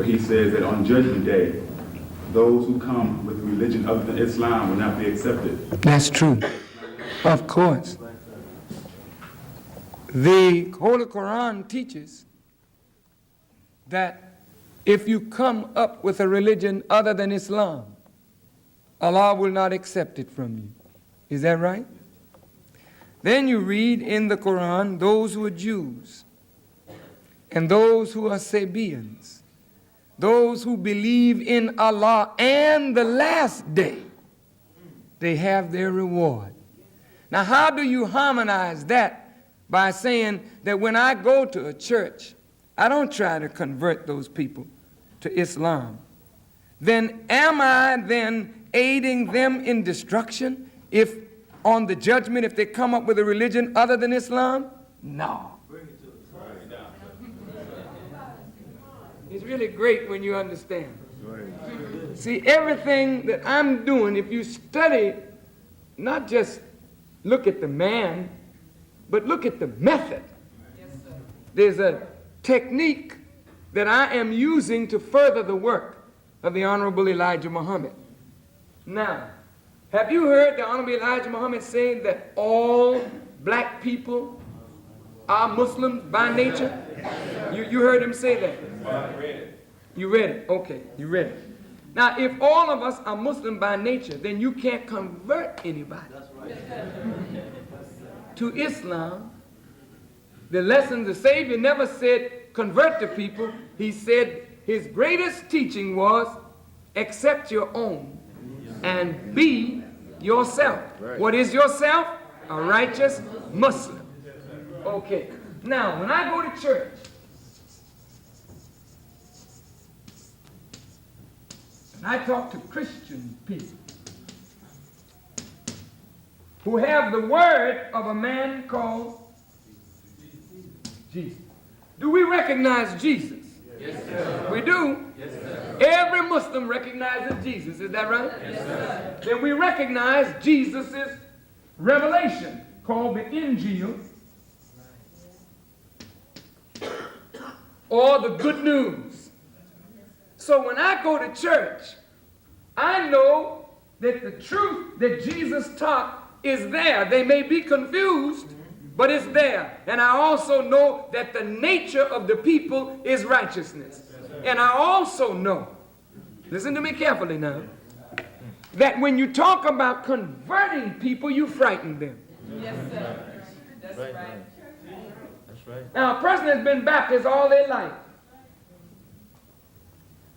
where he says that on Judgment Day, those who come with a religion other than Islam will not be accepted. That's true. Of course. The Holy Quran teaches that if you come up with a religion other than Islam, Allah will not accept it from you. Is that right? Then you read in the Quran, those who are Jews and those who are Sabians, those who believe in Allah and the last day, they have their reward. Now, how do you harmonize that? By saying that when I go to a church, I don't try to convert those people to Islam. Then am I then aiding them in destruction if on the judgment, if they come up with a religion other than Islam? No. It's really great when you understand. See, everything that I'm doing, if you study, not just look at the man, but look at the method. There's a technique that I am using to further the work of the Honorable Elijah Muhammad. Now, have you heard the Honorable Elijah Muhammad saying that all black people are Muslims by nature? You heard him say that? I read it. You read it? Okay, you read it. Now, if all of us are Muslim by nature, then you can't convert anybody to Islam. The lesson, the Savior never said convert the people. He said his greatest teaching was accept your own and be yourself. Right. What is yourself? A righteous Muslim. Okay. Now, when I go to church, and I talk to Christian people who have the word of a man called Jesus. Do we recognize Jesus? Yes, sir. We do? Yes, sir. Every Muslim recognizes Jesus, is that right? Yes, sir. Then we recognize Jesus' revelation called the Injil, or the good news. So when I go to church, I know that the truth that Jesus taught is there. They may be confused, but it's there. And I also know that the nature of the people is righteousness. And I also know, listen to me carefully now, that when you talk about converting people, you frighten them. Yes, sir. That's right. That's right. Now, a person has been Baptist all their life.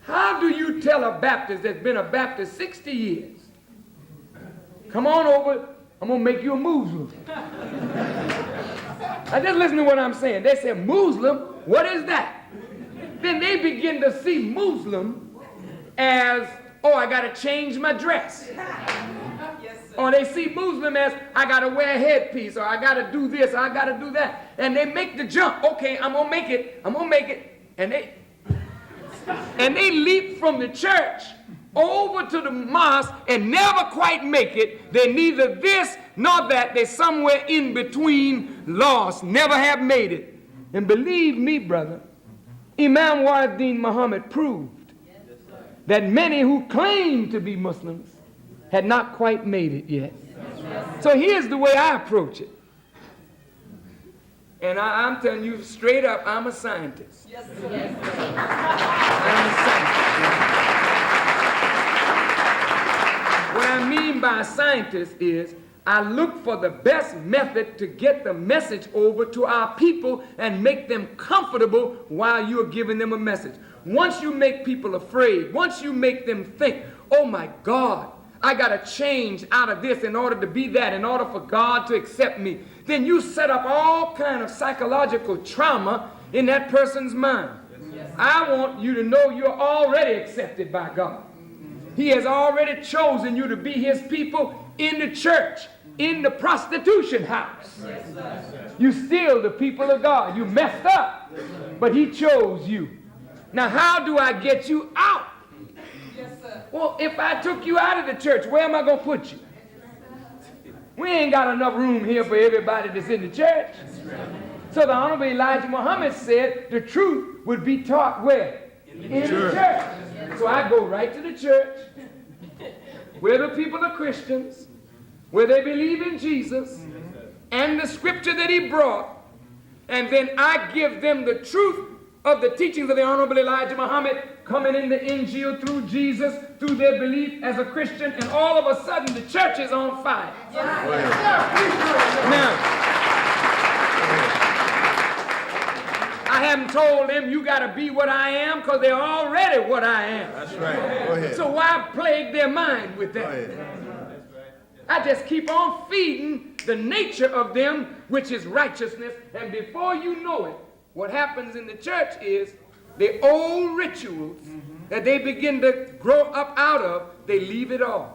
How do you tell a Baptist that's been a Baptist 60 years, come on over, I'm going to make you a Muslim? Now just listen to what I'm saying. They say, Muslim, what is that? Then they begin to see Muslim as, oh, I got to change my dress. Yes, sir. Or they see Muslim as, I got to wear a headpiece, or I got to do this, or I got to do that. And they make the jump. Okay, I'm going to make it. I'm going to make it. And they leap from the church over to the mosque and never quite make it. They're neither this nor that. They're somewhere in between, lost, never have made it. And believe me, brother, Imam Waddin Muhammad proved that many who claim to be Muslims had not quite made it yet. So here's the way I approach it. And I'm telling you straight up, I'm a scientist. Yes, sir. Yes, sir. I'm a scientist. What I mean by a scientist is I look for the best method to get the message over to our people and make them comfortable while you're giving them a message. Once you make people afraid, once you make them think, oh my God, I got to change out of this in order to be that, in order for God to accept me, then you set up all kind of psychological trauma in that person's mind. Yes. I want you to know you're already accepted by God. He has already chosen you to be his people in the church, in the prostitution house. Yes, you still the people of God. You messed up, but he chose you. Now how do I get you out? Yes, sir. Well, if I took you out of the church, where am I going to put you? We ain't got enough room here for everybody that's in the church. So the Honorable Elijah Muhammad said the truth would be taught where? In the church. So I go right to the church where the people are Christians, where they believe in Jesus and the scripture that he brought, and then I give them the truth of the teachings of the Honorable Elijah Muhammad coming in the Injil through Jesus, through their belief as a Christian, and all of a sudden the church is on fire. Now, I haven't told them you got to be what I am because they're already what I am. That's right. Go ahead. So why plague their mind with that? Go ahead. I just keep on feeding the nature of them, which is righteousness. And before you know it, what happens in the church is the old rituals that they begin to grow up out of, they leave it off.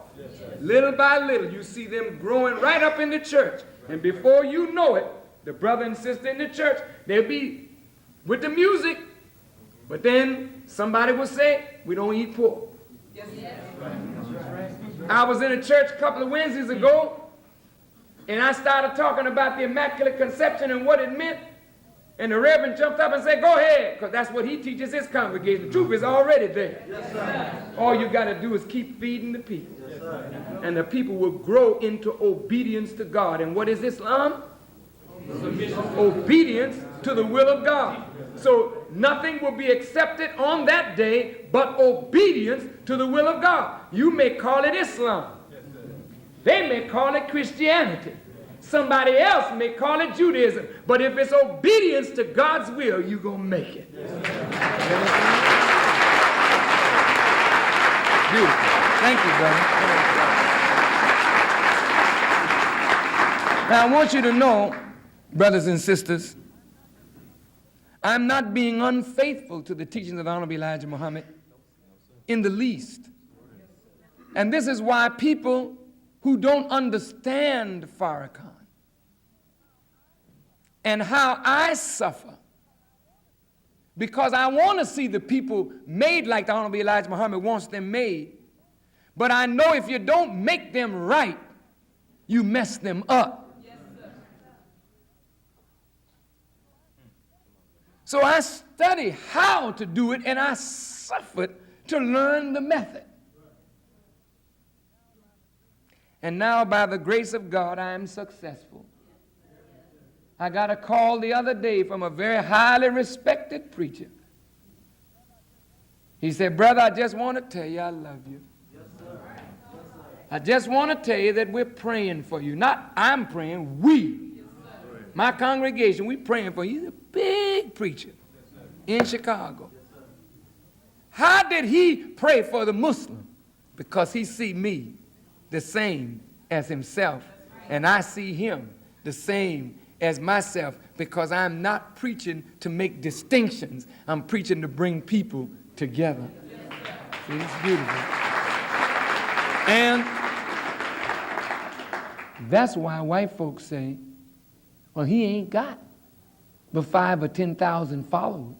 Little by little, you see them growing right up in the church. And before you know it, the brother and sister in the church, they'll be with the music, but then somebody will say, we don't eat pork. I was in a church a couple of Wednesdays ago, and I started talking about the Immaculate Conception and what it meant, and the Reverend jumped up and said, go ahead, because that's what he teaches his congregation. The truth is already there. All you got to do is keep feeding the people, and the people will grow into obedience to God. And what is Islam? Obedience to the will of God. So nothing will be accepted on that day but obedience to the will of God. You may call it Islam. They may call it Christianity. Somebody else may call it Judaism. But if it's obedience to God's will, you're going to make it. Beautiful. Thank you, brother. Now, I want you to know, brothers and sisters, I'm not being unfaithful to the teachings of Honorable Elijah Muhammad in the least. And this is why people who don't understand Farrakhan and how I suffer, because I want to see the people made like the Honorable Elijah Muhammad wants them made, but I know if you don't make them right, you mess them up. So I study how to do it, and I suffered to learn the method. And now, by the grace of God, I am successful. I got a call the other day from a very highly respected preacher. He said, brother, I just want to tell you I love you. I just want to tell you that we're praying for you. Not I'm praying, we. My congregation, we praying for you. He's a big preacher in Chicago. How did he pray for the Muslim? Because he see me the same as himself, and I see him the same as myself, because I'm not preaching to make distinctions. I'm preaching to bring people together. See, it's beautiful. And that's why white folks say, well, he ain't got but 5,000 or 10,000 followers.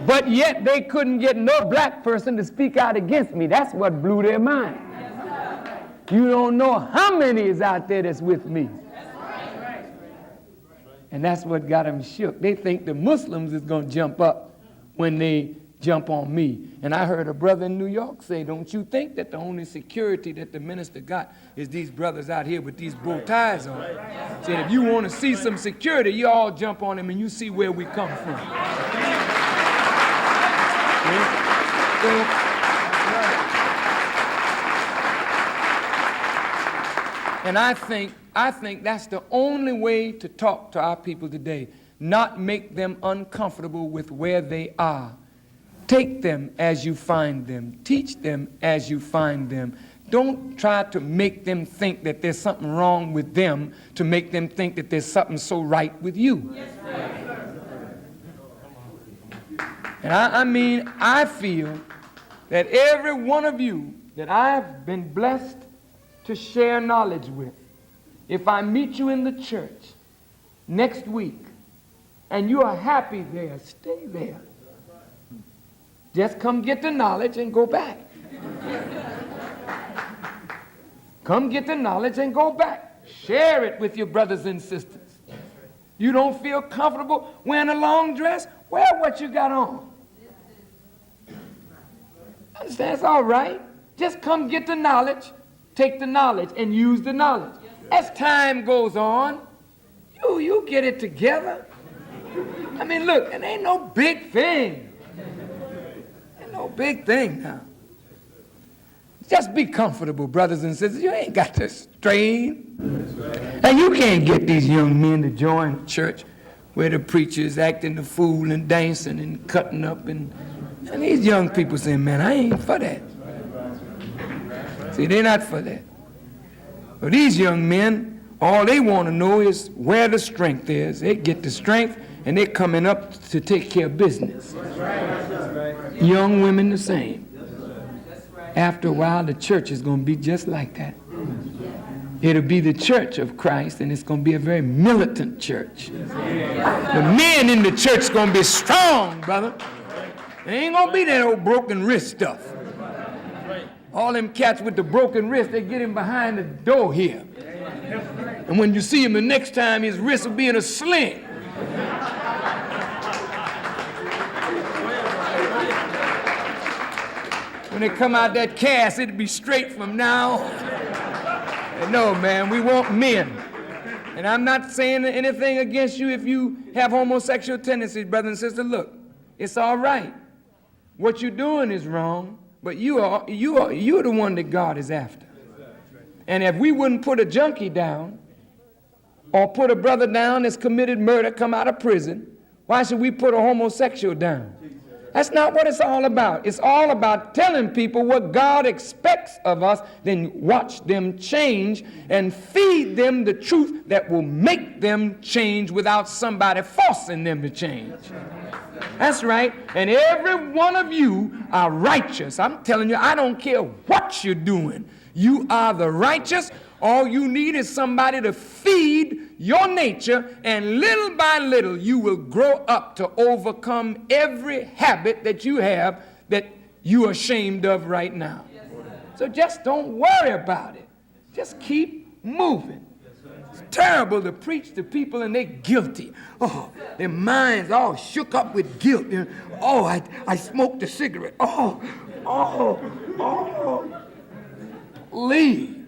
But yet they couldn't get no black person to speak out against me. That's what blew their mind. You don't know how many is out there that's with me. And that's what got them shook. They think the Muslims is going to jump up when they jump on me. And I heard a brother in New York say, don't you think that the only security that the minister got is these brothers out here with these bow ties on? Said, if you want to see some security, you all jump on them and you see where we come from. And I think that's the only way to talk to our people today. Not make them uncomfortable with where they are. Take them as you find them. Teach them as you find them. Don't try to make them think that there's something wrong with them to make them think that there's something so right with you. And I feel that every one of you that I've been blessed to share knowledge with, if I meet you in the church next week and you are happy there, stay there. Just come get the knowledge and go back. Come get the knowledge and go back. Share it with your brothers and sisters. You don't feel comfortable wearing a long dress? Wear what you got on. Understand? It's all right. Just come get the knowledge, take the knowledge, and use the knowledge. As time goes on, you get it together. I mean, look, it ain't no big thing. Ain't no big thing now. Just be comfortable, brothers and sisters. You ain't got to strain. And you can't get these young men to join church where the preacher's acting the fool and dancing and cutting up. And these young people saying, man, I ain't for that. See, they're not for that. But these young men, all they want to know is where the strength is. They get the strength, and they're coming up to take care of business. Young women the same. After a while, the church is going to be just like that. It'll be the church of Christ, and it's going to be a very militant church. The men in the church are going to be strong, brother. They ain't going to be that old broken wrist stuff. All them cats with the broken wrist, they get him behind the door here. And when you see him the next time, his wrist will be in a sling. When they come out that cast, it'll be straight from now on. No, man, we want men. And I'm not saying anything against you if you have homosexual tendencies, brother and sister. Look, it's all right. What you're doing is wrong, but you're the one that God is after. And if we wouldn't put a junkie down or put a brother down that's committed murder, come out of prison, why should we put a homosexual down? That's not what it's all about. It's all about telling people what God expects of us, then watch them change and feed them the truth that will make them change without somebody forcing them to change. That's right. And every one of you are righteous. I'm telling you, I don't care what you're doing. You are the righteous. All you need is somebody to feed your nature, and little by little you will grow up to overcome every habit that you have that you're ashamed of right now. So just don't worry about it. Just keep moving. It's terrible to preach to people and they're guilty. Oh, their minds all shook up with guilt. Oh, I smoked a cigarette. Oh. Please.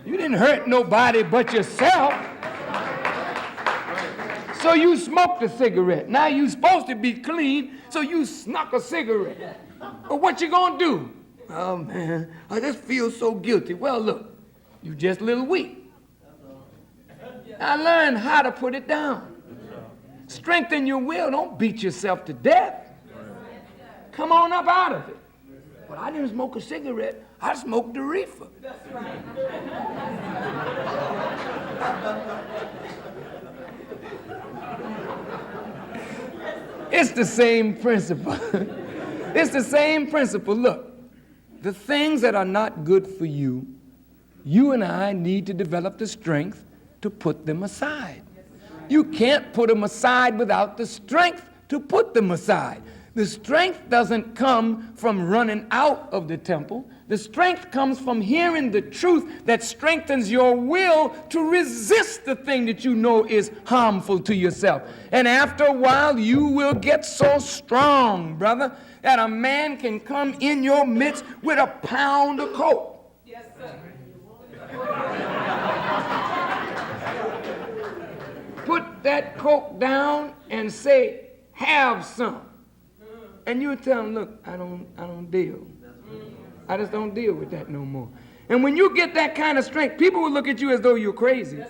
You didn't hurt nobody but yourself. So you smoked a cigarette. Now you're supposed to be clean, so you snuck a cigarette. But what you gonna do? Oh man, I just feel so guilty. Well, look, you just a little weak. Now learn how to put it down. Strengthen your will. Don't beat yourself to death. Come on up out of it. But I didn't smoke a cigarette. I smoked a reefer. That's right. It's the same principle. It's the same principle. Look, the things that are not good for you, you and I need to develop the strength to put them aside. You can't put them aside without the strength to put them aside. The strength doesn't come from running out of the temple. The strength comes from hearing the truth that strengthens your will to resist the thing that you know is harmful to yourself. And after a while, you will get so strong, brother, that a man can come in your midst with a pound of coke. Yes, sir. Put that coke down and say, have some. And you tell them, look, I don't deal. I just don't deal with that no more. And when you get that kind of strength, people will look at you as though you're crazy.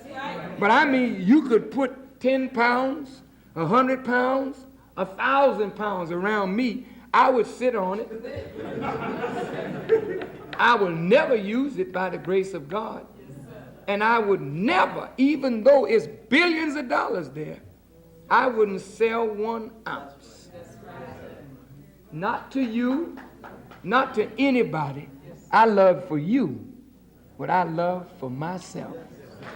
But I mean, you could put 10 pounds, 100 pounds, 1,000 pounds around me. I would sit on it. I will never use it by the grace of God. And I would never, even though it's billions of dollars there, I wouldn't sell 1 ounce. Not to you, not to anybody. I love for you what I love for myself.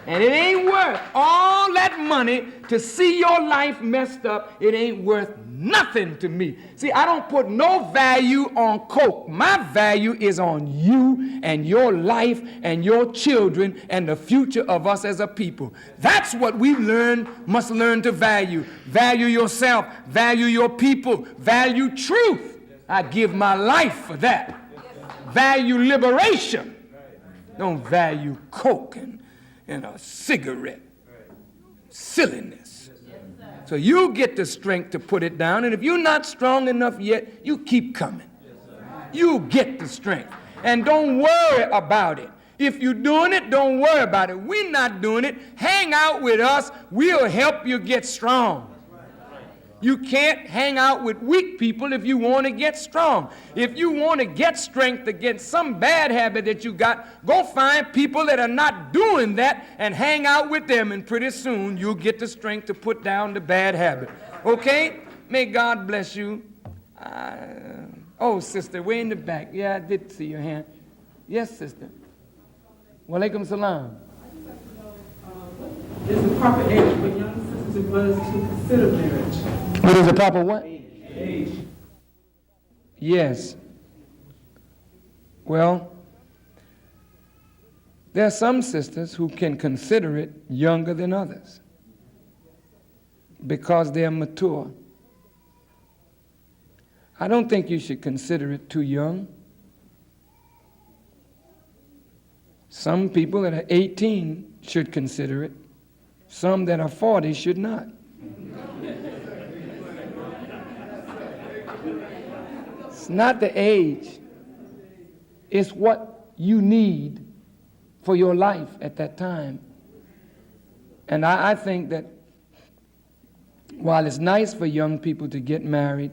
And it ain't worth all that money to see your life messed up. It ain't worth nothing to me. See, I don't put no value on coke. My value is on you and your life and your children and the future of us as a people. That's what we must learn to value. Value yourself, value your people, value truth. I give my life for that. Value liberation. Don't value coke and a cigarette. Silliness. So you get the strength to put it down, and if you're not strong enough yet, you keep coming. You get the strength. And don't worry about it. If you're doing it, don't worry about it. We're not doing it. Hang out with us. We'll help you get strong. You can't hang out with weak people if you want to get strong. If you want to get strength against some bad habit that you got, go find people that are not doing that and hang out with them, and pretty soon you'll get the strength to put down the bad habit. Okay? May God bless you. Oh, sister, way in the back. Yeah, I did see your hand. Yes, sister. Walaikum salam. Is the proper age for young sisters and brothers to consider marriage? What is the proper what? Age. Yes. Well, there are some sisters who can consider it younger than others because they're mature. I don't think you should consider it too young. Some people that are 18 should consider it. Some that are 40 should not. It's not the age. It's what you need for your life at that time. And I think that while it's nice for young people to get married,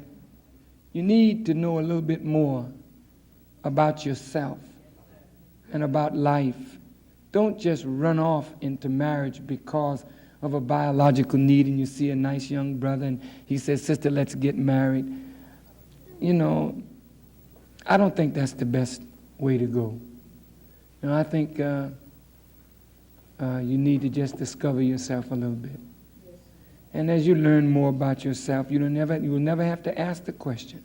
you need to know a little bit more about yourself and about life. Don't just run off into marriage because of a biological need and you see a nice young brother and he says, sister, let's get married. You know, I don't think that's the best way to go. You know, I think you need to just discover yourself a little bit. And as you learn more about yourself, you will never have to ask the question,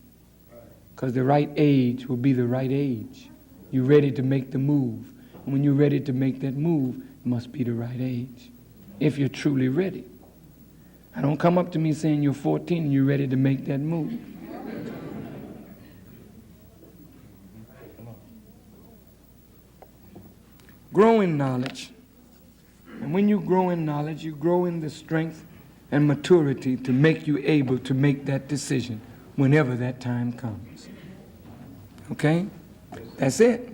because the right age will be the right age. You're ready to make the move. And when you're ready to make that move, it must be the right age, if you're truly ready. I don't come up to me saying you're 14 and you're ready to make that move. Grow in knowledge. And when you grow in knowledge, you grow in the strength and maturity to make you able to make that decision whenever that time comes. Okay? That's it.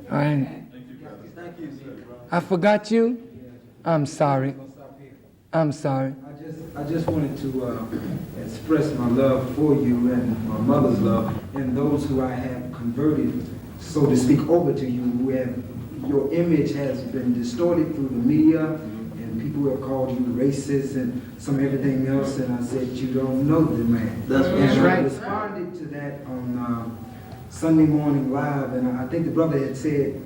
All right. I forgot you? I'm sorry. I'm sorry. I just wanted to express my love for you and my mother's love and those who I have converted, so to speak, over to you, who have, your image has been distorted through the media, and people have called you racist and some everything else, and I said, you don't know the man. That's and right. I responded to that on Sunday Morning Live, and I think the brother had said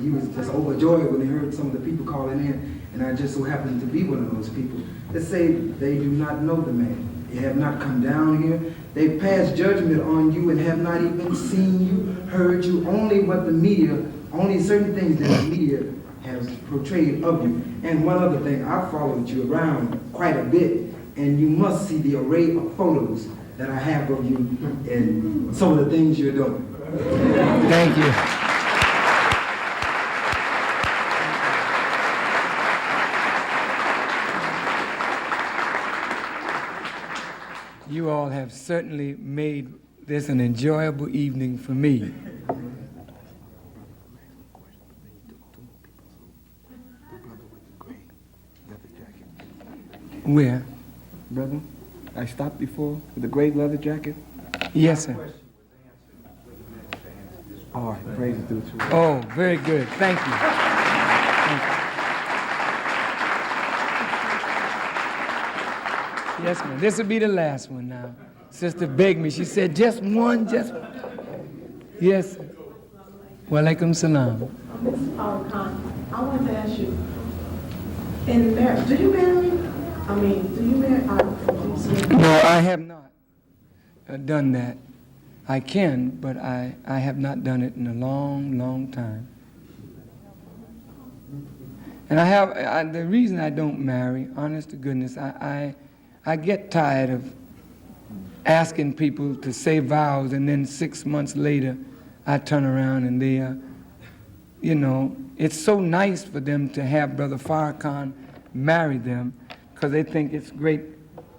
he was just overjoyed when he heard some of the people calling in, and I just so happened to be one of those people that say they do not know the man. They have not come down here. They passed judgment on you and have not even seen you, heard you, only what the media, only certain things that the media has portrayed of you. And one other thing, I followed you around quite a bit, and you must see the array of photos that I have of you and some of the things you're doing. Thank you. You all have certainly made this an enjoyable evening for me. Where? Brother, I stopped before with the gray leather jacket. Yes, sir. Oh, praise is due to it. Oh, very good. Thank you. Thank you. Yes, ma'am. This will be the last one now. Sister begged me. She said, just one, just one. Yes. Walaikum salam. Mr. Farrakhan, I want to ask you, In marriage, do you marry? I mean, do you marry? No, I have not done that. I can, but I have not done it in a long, long time. And the reason I don't marry, honest to goodness, I get tired of asking people to say vows and then 6 months later I turn around and they are, it's so nice for them to have Brother Farrakhan marry them because they think it's great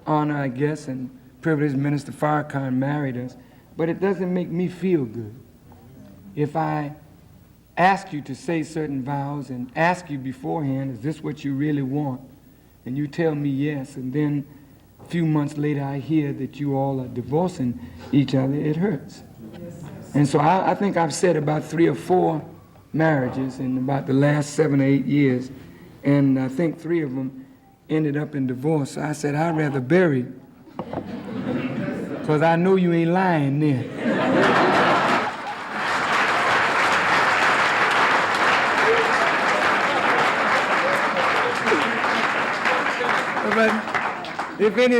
honor, I guess, and privilege Minister Farrakhan married us, but it doesn't make me feel good. If I ask you to say certain vows and ask you beforehand, is this what you really want? And you tell me yes, and then a few months later I hear that you all are divorcing each other, it hurts. And so I think I've said about 3 or 4 marriages in about the last 7 or 8 years, and I think 3 of them ended up in divorce. So I said, I'd rather bury, because I know you ain't lying then. But if any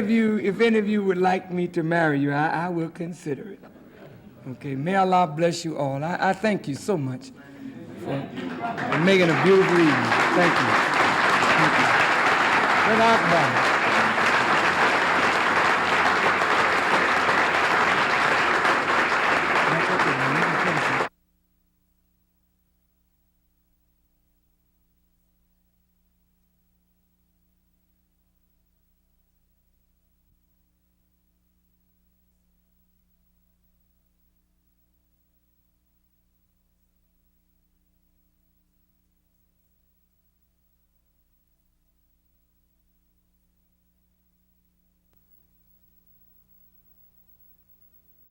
of you would like me to marry you, I will consider it. Okay, may Allah bless you all. I thank you so much for making a beautiful evening. Thank you. Thank you. Good night, bye.